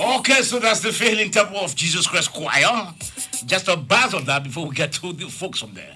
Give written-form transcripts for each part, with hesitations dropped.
Okay, so that's the Failing Temple of Jesus Christ Choir. Just a buzz of that before we get to the folks from there.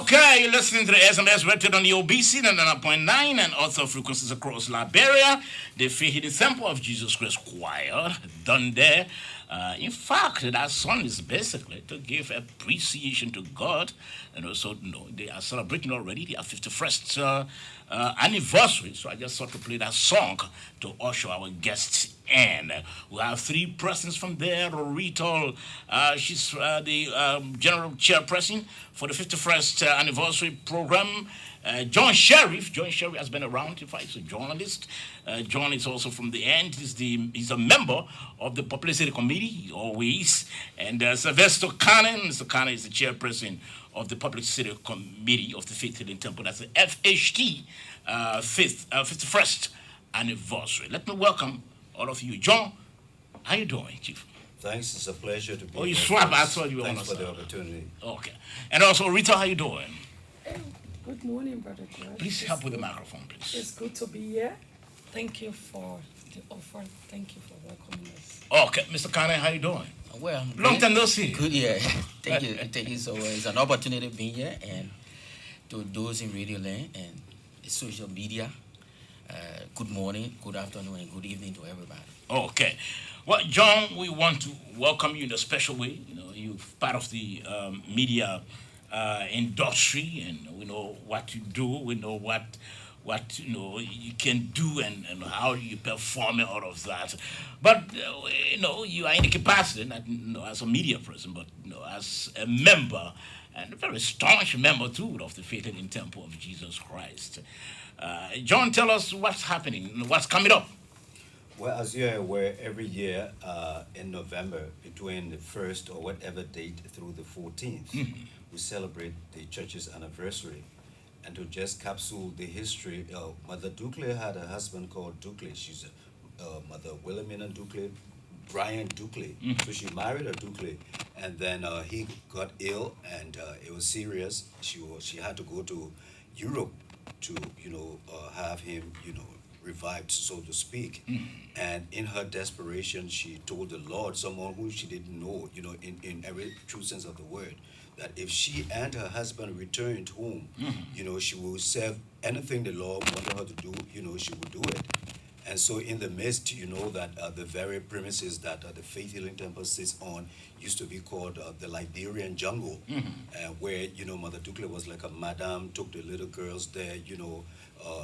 Okay, you're listening to the SMS rated on the OBC 99.9 and other frequencies across Liberia. The Hidden Temple of Jesus Christ Choir, done there. In fact, that song is basically to give appreciation to God, and also, they are celebrating already their 51st anniversary. So I just thought to play that song to usher our guests in. We have three persons from there. Rita, she's the general chairperson for the 51st anniversary program. John Sherry has been around. In fact, he's a journalist. John is also from the end. He's a member of the publicity committee always. And Sylvester Cannon. Mr. Cannon is the chairperson of the publicity committee of the Faith Healing Temple. That's the FHT 51st anniversary. Let me welcome all of you. John, how you doing, Chief? Thanks, it's a pleasure to be Oh, you here. swap. I thought you were on Thanks the for the side. opportunity. Okay. And also, Rita, how you doing? Good morning, Brother George. Please help with the microphone, please. It's good to be here. Thank you for the offer. Thank you for welcoming us. Okay, Mr. Cannon, how you doing? Well, Long good. time no see. Good, yeah. Thank you so much. It's an opportunity being here, and to those in Radio Land and the social media, good morning, good afternoon, and good evening to everybody. Okay. Well, John, we want to welcome you in a special way. You're part of the media industry, and we know what you do. We know what you can do, and how you perform and all of that. But you are in the capacity, not as a media person, but as a member, and a very staunch member too of the Faith Healing Temple of Jesus Christ. John, tell us what's happening, what's coming up. Well, as you're aware, every year in November, between the 1st or whatever date through the 14th, we celebrate the church's anniversary. And to just capsule the history, Mother Dukley had a husband called Dukley. She's Mother Wilhelmina Dukley, Brian Dukley. So she married a Dukley, and then he got ill, and it was serious. She had to go to Europe to have him revived, so to speak. And in her desperation, she told the Lord, someone who she didn't know, in every true sense of the word, that if she and her husband returned home, she will serve anything the Lord wanted her to do, she would do it. And so in the midst, that the very premises that the Faith Healing Temple sits on used to be called the Liberian jungle, where, Mother Dukley was like a madam, took the little girls there,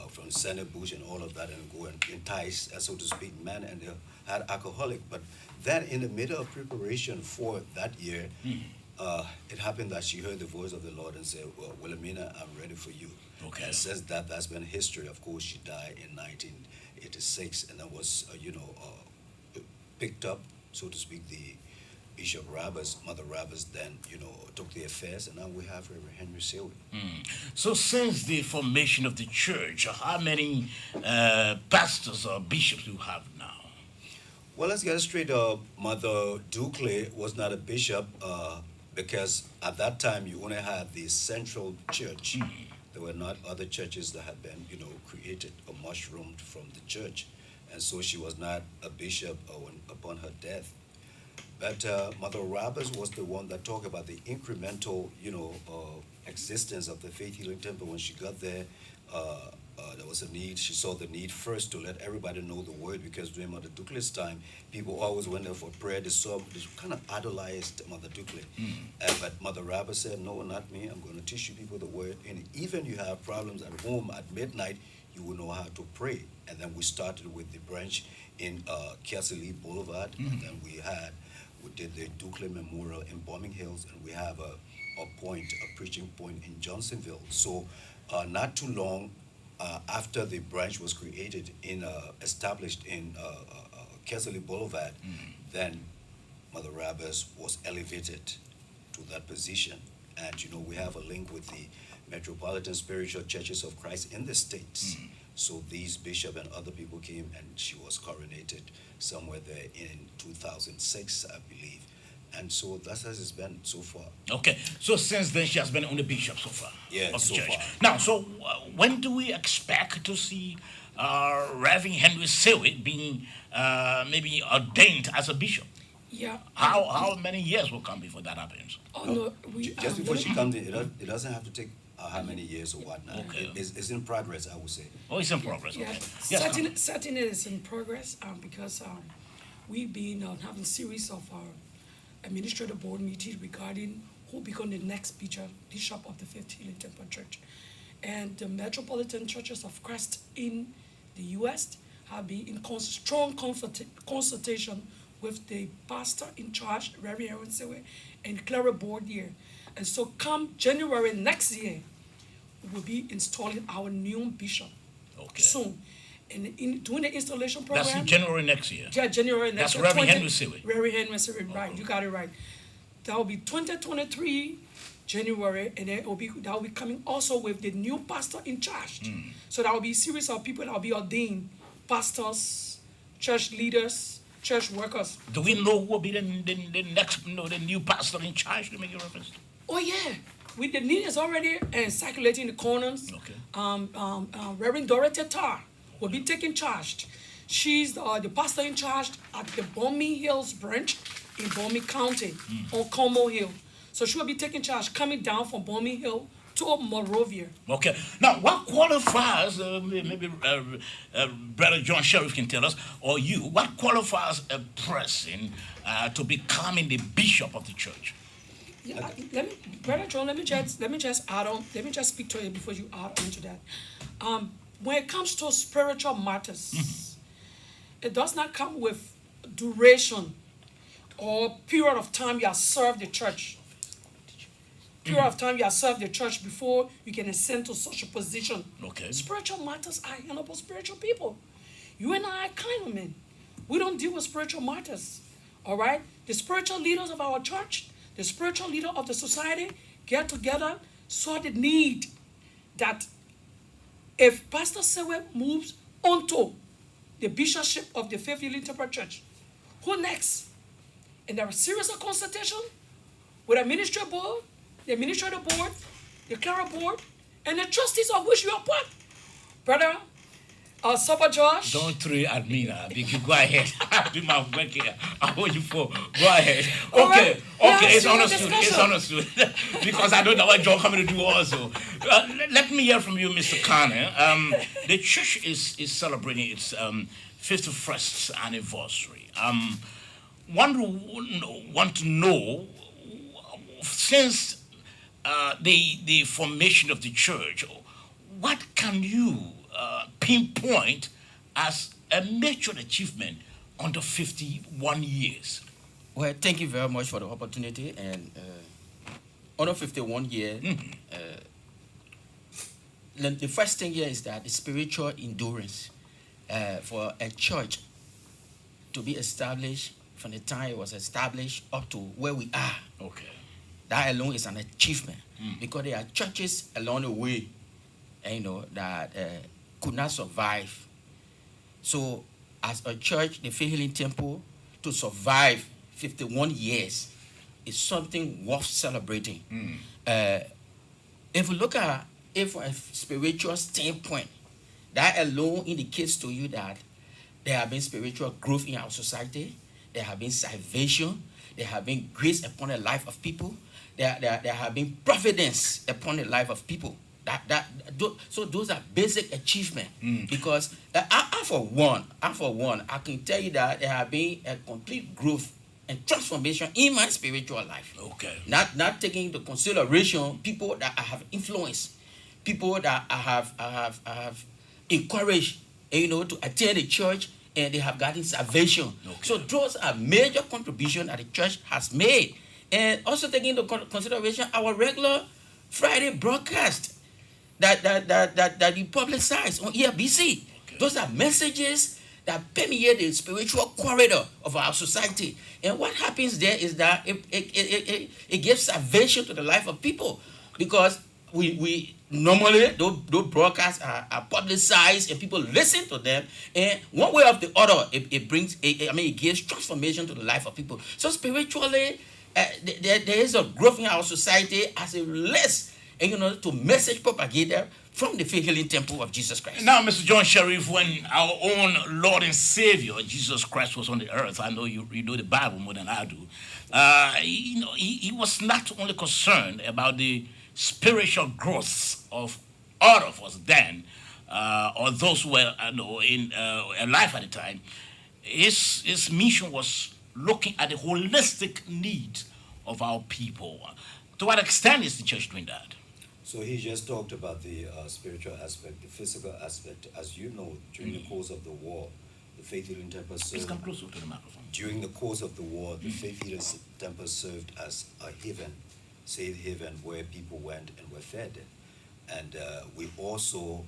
from Senate Bush and all of that, and go and entice, so to speak, men, and they had alcoholic. But then in the middle of preparation for that year, it happened that she heard the voice of the Lord and said, well, Wilhelmina, I'm ready for you. Okay. And since that's been history. Of course, she died in 1986, and that was, picked up, so to speak, the Bishop Rabbers, Mother Rabbers, then, took the affairs, and now we have Reverend Henry Seeley. So since the formation of the church, how many pastors or bishops do you have now? Well, let's get it straight. Mother Dukley was not a bishop because at that time you only had the central church. There were not other churches that had been, created or mushroomed from the church. And so she was not a bishop upon her death. But Mother Roberts was the one that talked about the incremental, existence of the Faith Healing Temple when she got there. there was a need. She saw the need first to let everybody know the word, because during Mother Dukley's time, people always went there for prayer. They kind of idolized Mother Dukley. But Mother Rabba said, no, not me. I'm going to teach you people the word. And even you have problems at home at midnight, you will know how to pray. And then we started with the branch in Kearsley Boulevard. And then we did the Dukley Memorial in Bombing Hills. And we have a preaching point in Johnsonville. So not too long after the branch was created established in Kearsley Boulevard, then Mother Rabbas was elevated to that position. And we have a link with the Metropolitan Spiritual Churches of Christ in the States. So these bishops and other people came, and she was coronated somewhere there in 2006, I believe. And so that's as it's been so far. Okay, so since then she has been on the bishop so far. Yeah, of the so church. far. Now, so when do we expect to see Reverend Henry Sewitt being maybe ordained as a bishop? Yeah. How many years will come before that happens? Oh, no, Just before she comes in, it doesn't have to take how many years or whatnot. Okay. It's in progress, I would say. Oh, it's in progress. Yeah, Okay. Yes. certainly it's in progress because we've been having series of administrative board meetings regarding who become the next bishop of the Fifth Healing Temple Church. And the Metropolitan Churches of Christ in the U.S. have been in strong consultation with the pastor in charge, Reverend Aaron Sewe, and clerical board here. And so come January next year, we'll be installing our new bishop Okay. soon. And during the installation program. That's in January next year. Yeah, January next That's year. Reverend Henry Sewe. Reverend Henry Sewe, right. You got it right. That will be 2023 January, and then that will be coming also with the new pastor in charge. So that will be a series of people that will be ordained, pastors, church leaders, church workers. Do we know who will be the next, the new pastor in charge to make your reference? Oh yeah, with the need is already circulating the corners. Okay. Reverend Dorothy Tarr will be taking charge. She's the pastor in charge at the Bombing Hills branch in Bombing County on Como Hill. So she will be taking charge coming down from Bombing Hill to Morovia. Okay. Now, what qualifies, maybe Brother John Sheriff can tell us, or you, what qualifies a person to becoming the bishop of the church? Yeah, Brother John, let me just add on. Let me just speak to you before you add on to that. When it comes to spiritual matters, it does not come with duration or period of time you have served the church. Period of time you have served the church before you can ascend to such a position. Okay. Spiritual matters are handled by spiritual people. You and I are kind of men. We don't deal with spiritual matters. All right? The spiritual leaders of our church, the spiritual leader of the society get together, saw the need that if Pastor Sewe moves onto the bishopship of the Faith Healing Temple Church, who next? And there was a series of consultation with the ministry board, the administrative board, the clerical board, and the trustees of which you are part. Brother, Supper Josh. Don't throw it at me now. Because go ahead. I do my work here. I hold you for. Go ahead. All Okay. right. Okay. It's Let's do the understood. It's discussion. understood. Because I don't know what John coming to do also. Let me hear from you, Mr. Kane. The church is celebrating its 51st anniversary. Want to know since the formation of the church, what can you pinpoint as a major achievement under 51 years? Well, thank you very much for the opportunity. And on a 51 year, the first thing here is that the spiritual endurance for a church to be established from the time it was established up to where we are. Okay. That alone is an achievement because there are churches along the way, that could not survive. So, as a church, the Faith Healing Temple, to survive 51 years is something worth celebrating. If we look at it from a spiritual standpoint, that alone indicates to you that there have been spiritual growth in our society, there have been salvation, there have been grace upon the life of people, there have been providence upon the life of people. So those are basic achievements. Because I for one, I can tell you that there have been a complete growth and transformation in my spiritual life. Okay. Not taking into consideration people that I have influenced, people that I have encouraged, to attend the church, and they have gotten salvation. Okay. So those are major contributions that the church has made. And also taking into consideration our regular Friday broadcast that you publicize on ERBC. Okay. Those are messages that permeate the spiritual corridor of our society. And what happens there is that it gives salvation to the life of people, because we normally those broadcasts are publicized and people listen to them, and one way or the other it gives transformation to the life of people. So spiritually, there is a growth in our society as it relates to message propagator from the Faith Healing Temple of Jesus Christ. Now, Mr. John Sharif, when our own Lord and Savior Jesus Christ was on the earth, I know you know the Bible more than I do. He was not only concerned about the spiritual growth of all of us then, or those who were in alive at the time. His mission was looking at the holistic needs of our people. To what extent is the church doing that? So he just talked about the spiritual aspect, the physical aspect. As you know, during the course of the war, the Faith Healing Temple Please served. come closer to the microphone. During the course of the war, the Faith Healing Temple served as a haven, safe haven, where people went and were fed. And we also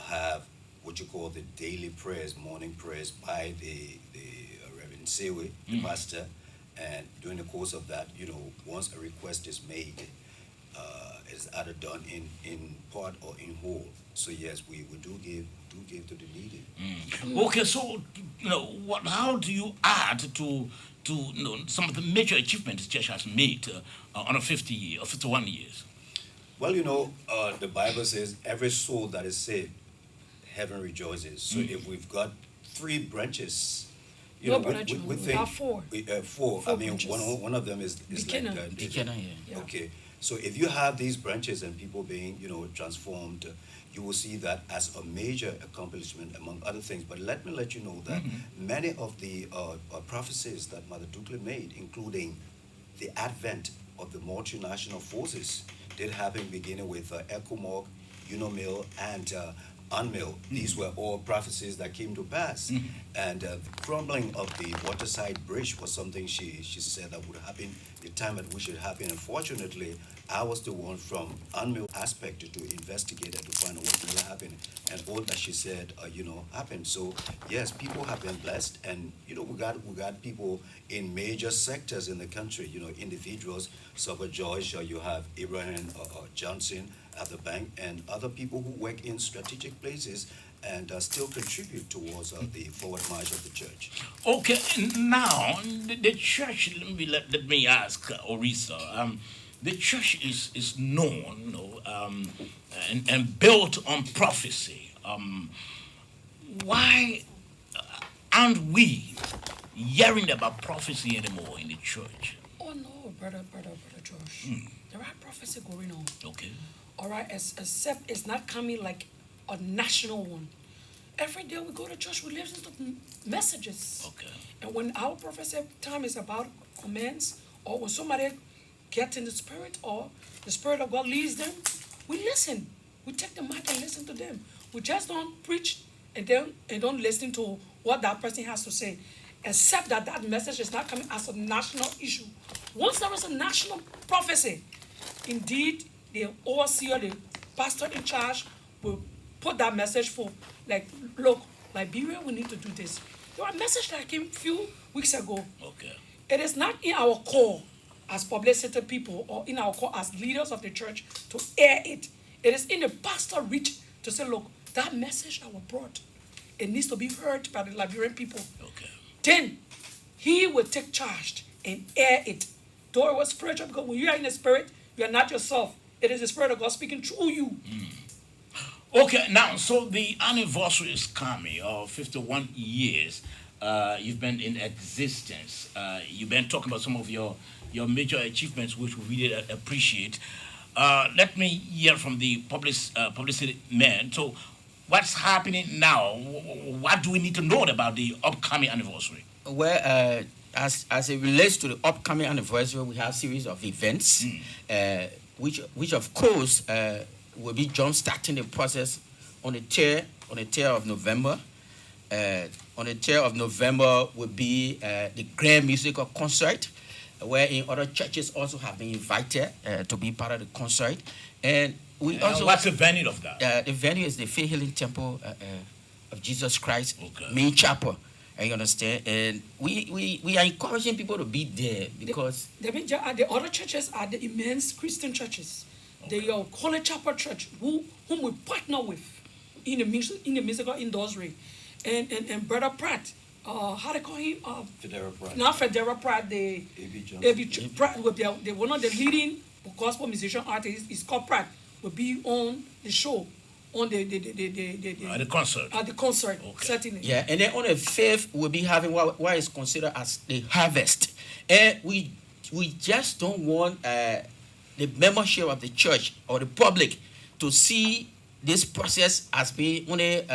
have what you call the daily prayers, morning prayers by the Reverend Sewe, the pastor. And during the course of that, once a request is made, it's either done in part or in whole. So yes, we do give to the needy. Okay, so how do you add to some of the major achievements the church has made on a 50 or 51 years? Well, the Bible says every soul that is saved, heaven rejoices. So if we've got 3 branches, No, Brother John, we we think have 4. four. I mean, branches. one of them is Buchanan. like Buchanan, yeah. Yeah. Okay, so if you have these branches and people being, transformed, you will see that as a major accomplishment among other things. But let me let you know that many of the prophecies that Mother Duklin made, including the advent of the multinational forces, did happen beginning with ECOMOG, UNOMIL, and UNMIL. These were all prophecies that came to pass. And the crumbling of the waterside bridge was something she said that would happen the time at which it happened. Unfortunately, I was the one from UNMIL aspect to investigate and to find out what really happened. And all that she said, happened. So yes, people have been blessed, and we got people in major sectors in the country. Individuals. Suffer George, you have Abraham Johnson at the bank, and other people who work in strategic places and still contribute towards the forward march of the church. Okay, now the church. Let me ask Orisa. The church is known, and built on prophecy. Why aren't we hearing about prophecy anymore in the church? Oh no, brother Josh. There are prophecy going on. Okay. All right, except it's not coming like a national one. Every day we go to church, we listen to messages. Okay. And when our prophecy time is about commands, or when somebody gets in the spirit, or the Spirit of God leads them, we listen. We take the mic and listen to them. We just don't preach and don't listen to what that person has to say, except that message is not coming as a national issue. Once there is a national prophecy, indeed, the overseer, the pastor in charge, will put that message for, look, Liberia, we need to do this. There was a message that came a few weeks ago. Okay. It is not in our core as publicity people or in our core as leaders of the church to air it. It is in the pastor reach to say, look, that message that was brought, it needs to be heard by the Liberian people. Okay. Then he will take charge and air it. Though it was spiritual, because when you are in the spirit, you are not yourself. It is the Spirit of God speaking through you. Okay, now, so the anniversary is coming, of 51 years. You've been in existence. You've been talking about some of your major achievements, which we really appreciate. let me hear from the publicity man. So, what's happening now? What do we need to know about the upcoming anniversary? Well, as it relates to the upcoming anniversary, we have a series of events, which of course will be jump-starting the process on the 3rd of November. On the 3rd of November will be the grand musical concert, wherein other churches also have been invited to be part of the concert. And we also... What's the venue of that? The venue is the Faith Healing Temple of Jesus Christ, Okay. main chapel. You understand? And we are encouraging people to be there because... The other churches are the immense Christian churches. The Holy Chapel Church, whom we partner with in the musical industry. And Brother Pratt, how they call him? Federa Pratt. Not Federa Pratt, the A.B. Johnson. A.B. Pratt, the one of the leading gospel musician artists is called Pratt, will be on the show, on The concert. at the concert, Okay. certainly. Yeah, and then on the 5th, we'll be having what is considered as the harvest. And we just don't want the membership of the church or the public to see this process as being only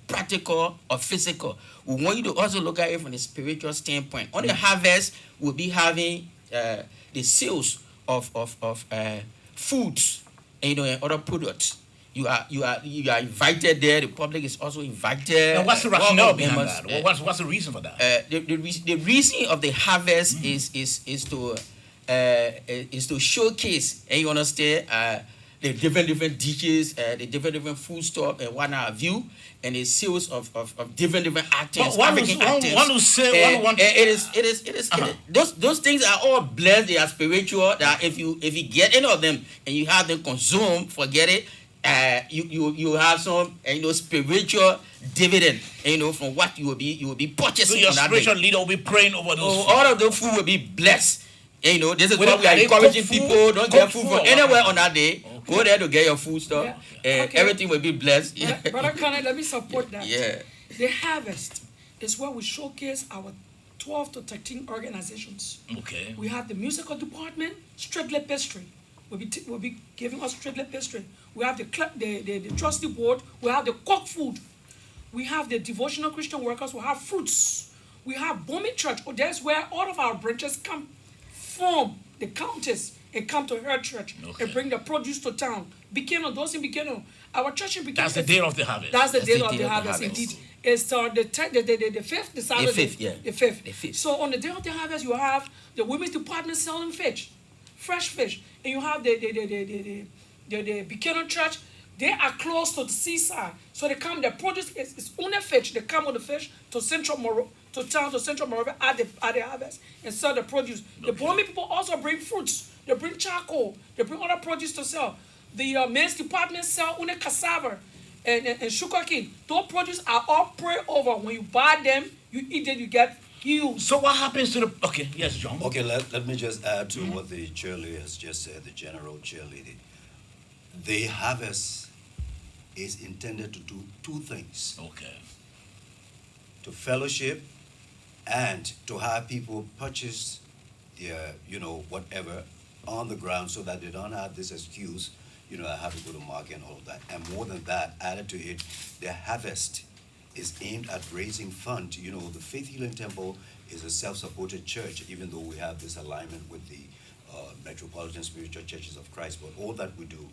practical or physical. We want you to also look at it from the spiritual standpoint. On the harvest, we'll be having the sales of foods, and other products. You are invited there. The public is also invited. Now, what's the All rationale our behind members, that? What's the reason for that? the reason of the harvest is to showcase, and you understand, the different dishes, the different food stuff, and what have you, and the sales of different actors, But African actors. It is. Those things are all blessed. They are spiritual. That if you get any of them and you have them consume, forget it. You have some spiritual dividend, from what you will be So purchasing your on that spiritual day. leader will be praying over those food. All of the food will be blessed. This is Well, why we are they encouraging cook food? people, don't Cook get food food from or anywhere what? on that day. Go there to get your food stuff, Yeah. and Okay. everything will be blessed. Brother Connor, let me support that. Yeah. The harvest is where we showcase our 12 to 13 organizations. Okay. We have the musical department, Strictly Pastry. Will be giving us Strictly Pastry. We have the trustee board. We have the cook food. We have the devotional Christian workers. We have fruits. We have Bomi Church. That's where all of our branches come from. The counties and come to her church Okay. and bring the produce to town. Bikino, those in Bikino. Our church in Bikino. That's the day of the harvest. That's the That's day the of day the of the harvest, harvest. indeed. It's the 5th, the Saturday. 5th, yeah. The 5th. The 5th. So on the day of the harvest, you have the women's department selling fish, fresh fish, and you have the Bikino church. They are close to the seaside, so they come. The produce is only fish. They come with the fish to Central Monrovia at the harvest and sell the produce. The Bomi people also bring fruits. They bring charcoal. They bring other produce to sell. The men's department sell only cassava and sugarcane. Those produce are all prayed over. When you buy them, you eat them, you get healed. So what happens to the? Okay, yes, John. Okay, let me just add to what the cheerleader has just said, the general cheerleader. The harvest is intended to do two things: Okay. to fellowship and to have people purchase their, whatever on the ground so that they don't have this excuse, I have to go to market and all of that. And more than that, added to it, the harvest is aimed at raising funds. The Faith Healing Temple is a self-supported church, even though we have this alignment with the Metropolitan Spiritual Churches of Christ. But all that we do,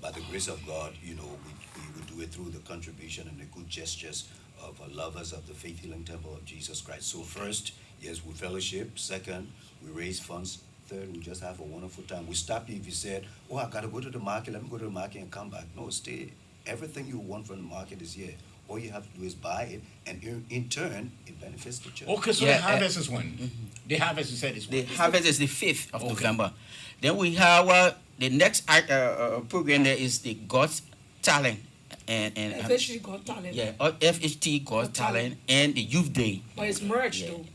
by the grace of God, we do it through the contribution and the good gestures of lovers of the Faith Healing Temple of Jesus Christ. So first, yes, we fellowship. Second, we raise funds. Third, we just have a wonderful time. We stop you if you said, oh, I got to go to the market. Let me go to the market and come back. No, stay. Everything you want from the market is here. All you have to do is buy it, and in turn, it benefits the church. Okay, so Yeah, the harvest is when? The harvest, you said, is The when? harvest is the 5th of Okay. November. Then we have the next program there is the God's Talent and Eventually got talent. FHT God's Talent and the Youth Day. But it's merged Yeah. though.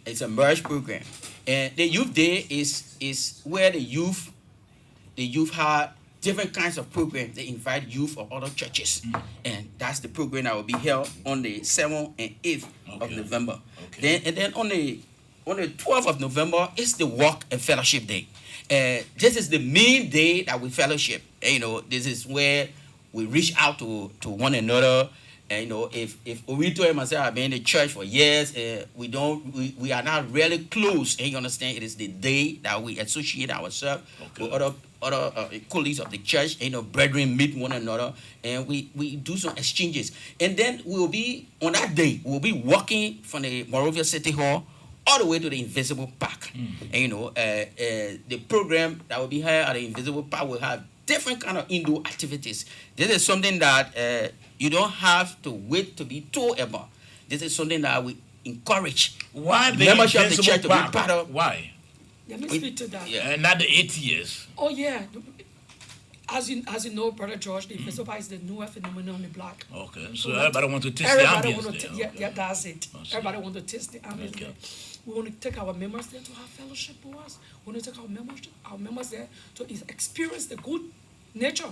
It's a merge program, and the Youth Day is where the youth have different kinds of programs. They invite youth of other churches, and that's the program that will be held on the 7th and 8th of Okay. November. Okay. Then on the 12th of November is the Walk and Fellowship Day. This is the main day that we fellowship. This is where we reach out to one another. And if Orito and myself have been in the church for years, we are not really close. And you understand, it is the day that we associate ourselves with other colleagues of the church. Brethren meet one another, and we do some exchanges. And then we'll be on that day. We'll be walking from the Monrovia City Hall all the way to the Invisible Park. And the program that will be here at the Invisible Park will have different kind of indoor activities. This is something that you don't have to wait to be told about. This is something that we encourage. Why the membership of the Invisible church to be Park? part of. Why? Let me speak to that. Yeah. Not the 8 years. Oh yeah. As you know, Brother George, the Invisible Park is the newer phenomenon on the block. Okay, so everybody want to taste Everybody the ambience want to, there. yeah, Okay. yeah, that's it. I see. Everybody want to taste the ambience Okay. there. We want to take our members there to have fellowship with us. We want to take our members there to experience the good nature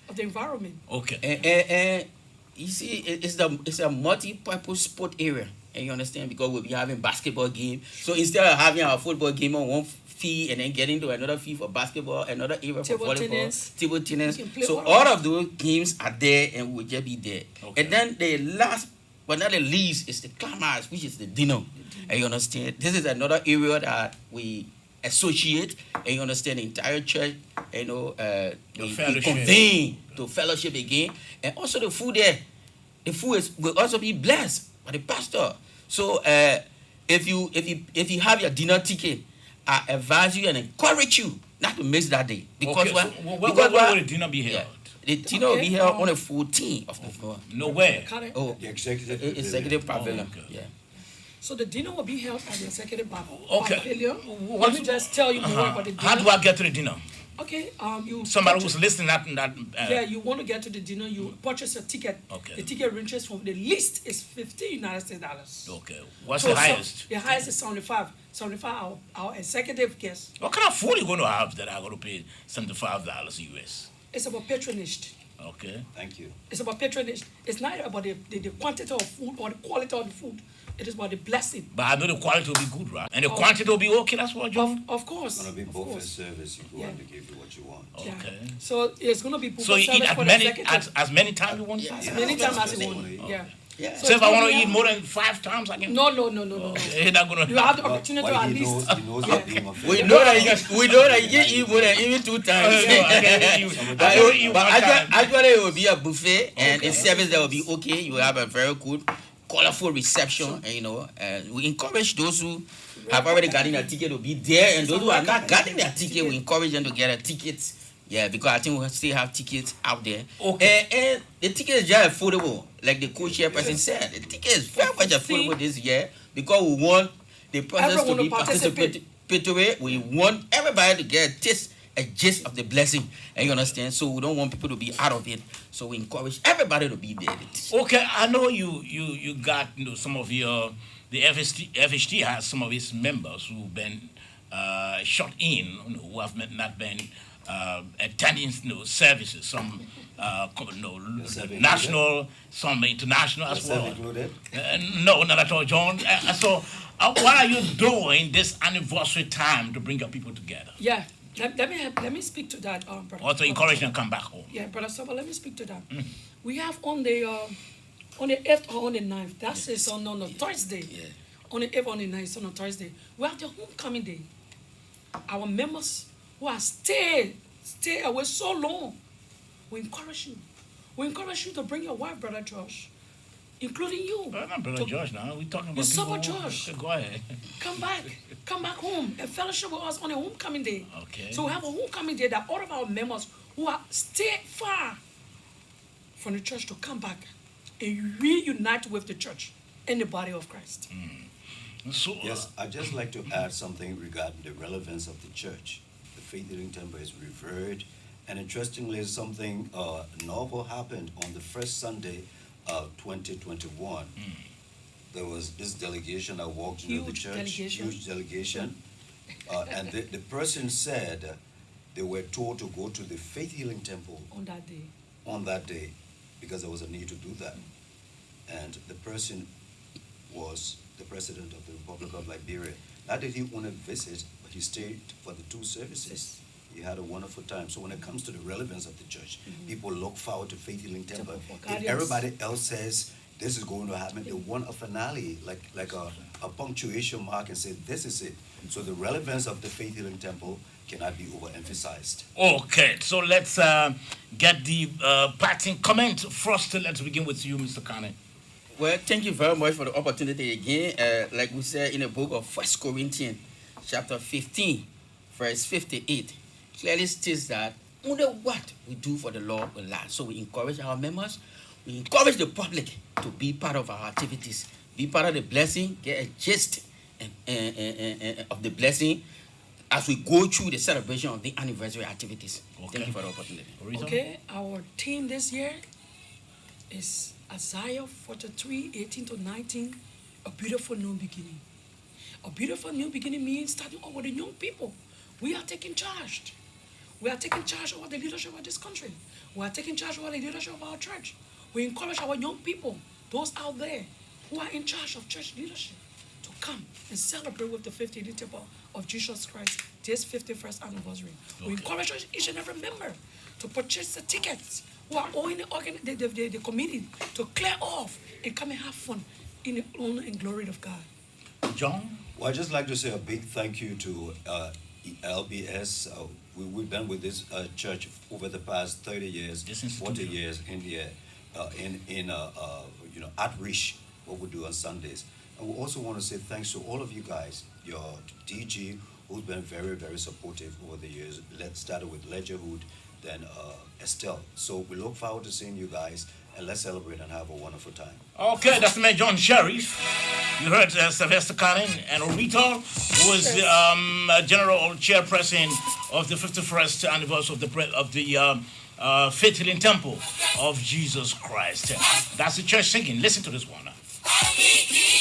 of the environment. Okay. And you see, it's a multi-purpose sport area. And you understand, because we'll be having basketball game. So instead of having our football game on one fee and then getting to another fee for basketball, another area Table for volleyball, tennis. table tennis. You can play So all all of of those games are there, and we'll just be there. Okay. And then the last but not the least is the climax, which is the dinner. And you understand, this is another area that we associate, and you understand, the entire church, we fellowship. convene to fellowship again. And also the food there, the food will also be blessed by the pastor. So if you have your dinner ticket, I advise you and encourage you not to miss that day. Because Okay, so where will the dinner be held? Yeah, the dinner will be held on the 14th of November. Nowhere. Correct? Oh, The executive executive pavilion. pavilion. okay. Yeah. So the dinner will be held at the executive Okay. pavilion. What- Let me just tell you more about the dinner. How do I get to the dinner? Okay, you Somebody who's listening that yeah, you want to get to the dinner, you purchase a ticket. Okay. The ticket ranges from the least is $50 United States dollars. Okay. What's So the highest? The highest is 75. 75 our executive guest. What kind of food are you going to have that I'm going to pay $75 US? It's about patronage. Okay. Thank you. It's about patronage. It's not about the quantity of food or the quality of the food. It is about the blessing. But I know the quality will be good, right? And the Oh. quantity will be okay. That's what, John? Of course. It's gonna be of buffet course. service. You go Yeah. and they give you what you want. Yeah. Okay. So it's going to be So you eat service as for the many executive. as many times you want. Yeah. As many times as you Okay. want. Yeah. Yeah. So if it's I gonna want to be eat more than 5 times, I can. No. It's not going to. You have the But opportunity to why at he least. knows you're being offended. We know that you can eat more than even 2 times. But actually, it will be a buffet, and the service that will be okay. You will have a very good, colorful reception, and we encourage those who have already gotten a ticket to be there, and those who have not gotten their ticket, we encourage them to get a ticket. Yeah, because I think we still have tickets out there. Okay. And the ticket is just affordable, like the co-chairperson said. The ticket is very much affordable this year because we want the process Everyone to be to participate. participatory. We want everybody to get a gist of the blessing, and you understand. So we don't want people to be out of it. So we encourage everybody to be there. Okay, I know you got some of your the FHT has some of its members who've been shut in, who have not been attending services. Some Yourself national, some international as Yourself well. included? No, not at all, John. So what are you doing this anniversary time to bring your people together, Yeah. Let me speak to that, brother. or to encourage them to come back home? Yeah, brother Saba, let me speak to that. We have on the 8th or on the 9th. That is on a Thursday. Yeah. On the 8th or on the 9th, it's on a Thursday. We have the homecoming day. Our members who have stay away so long, we encourage you. We encourage you to bring your wife, brother Josh, including you. Not Brother George now. We're talking about It's people. Saba George. Go ahead. Come back home and fellowship with us on a homecoming day. Okay. So we have a homecoming day that all of our members who are stay far from the church to come back and reunite with the church in the body of Christ. So, Yes, I'd just like to add something regarding the relevance of the church. The Faith Healing Temple is revered, and interestingly, something novel happened on the first Sunday of 2021. There was this delegation that walked into the Huge church, delegation. huge delegation, and the person said they were told to go to the Faith Healing Temple On that day. on that day because there was a need to do that. And the person was the president of the Republic of Liberia. Not that he wanted to visit, but but he stayed for the 2 services. He had a wonderful time. So when it comes to the relevance of the church, people look forward to Faith Healing Temple. Temple for If guidance. everybody else says this is going to happen, they want a finale, like a punctuation mark and say this is it. So the relevance of the Faith Healing Temple cannot be overemphasized. Okay, so let's get the parting comment. First, let's begin with you, Mr. Kane. Well, thank you very much for the opportunity again. Like we said in the book of 1 Corinthians, chapter 15, verse 58, clearly states that only what we do for the Lord will last. So we encourage our members, we encourage the public to be part of our activities, be part of the blessing, get a gist of the blessing as we go through the celebration of the anniversary activities. Okay. Thank you for the opportunity. Rita? Okay, our theme this year is Isaiah 43, 18 to 19, a beautiful new beginning. A beautiful new beginning means starting over the young people. We are taking charge. We are taking charge over the leadership of this country. We are taking charge over the leadership of our church. We encourage our young people, those out there who are in charge of church leadership, to come and celebrate with the 50th Temple of Jesus Christ, this 51st anniversary. We encourage each and every member to purchase the tickets who are owing the committee to clear off and come and have fun in the honor and glory of God. John? Well, I'd just like to say a big thank you to LBS. We've been with this church over the past 30 years, This institution. 40 years in the outreach, what we do on Sundays. And we also want to say thanks to all of you guys, your DG, who's been very, very supportive over the years. Let's start with Ledgerhood, then Estelle. So we look forward to seeing you guys, and let's celebrate and have a wonderful time. Okay, that's man John Sheriff. You heard Sylvester Cannon and Orito, who is the general chairperson of the 51st anniversary of the Faith Healing Temple of Jesus Christ. That's the church singing. Listen to this one.